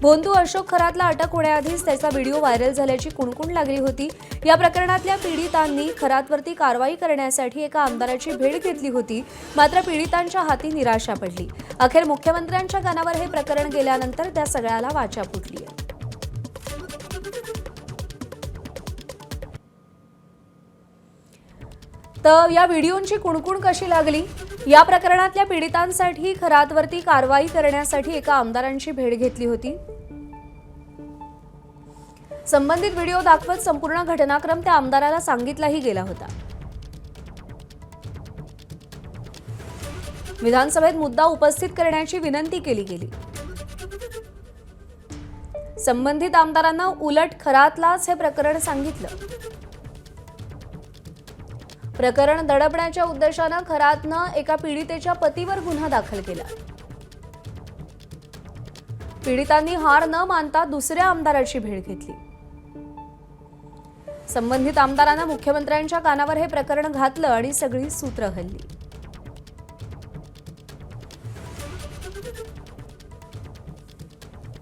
भोंदू अशोक खरातला अटक होण्याआधीच त्याचा व्हिडिओ व्हायरल झाल्याची कुणकुण लागली होती। या प्रकरणातल्या पीडितांनी खरातवरती कारवाई करण्यासाठी एका आमदाराची भेट घेतली होती, मात्र पीडितांच्या हाती निराशा पडली। अखेर मुख्यमंत्र्यांच्या कानावर हे प्रकरण गेल्यानंतर त्या सगळ्याला वाचा फुटली आहे। तर या व्हिडिओची कुणकुण कशी लागली? या प्रकरणातल्या पीडितांसाठी खरातवरती कारवाई करण्यासाठी एका आमदारांची भेट घेतली होती। संबंधित व्हिडिओ दाखवत संपूर्ण घटनाक्रम त्या आमदाराला सांगितलाही गेला होता। विधानसभेत मुद्दा उपस्थित करण्याची विनंती केली गेली। संबंधित आमदारांना उलट खरातलाच हे प्रकरण सांगितलं। प्रकरण दडपण्याच्या उद्देशाने खरातनं एका पीडितेच्या पतीवर गुन्हा दाखल केला। पीडितांनी हार न मानता दुसऱ्या आमदाराची भेट घेतली। संबंधित आमदारांना मुख्यमंत्र्यांच्या कानावर हे प्रकरण घातलं आणि सगळी सूत्र हलली।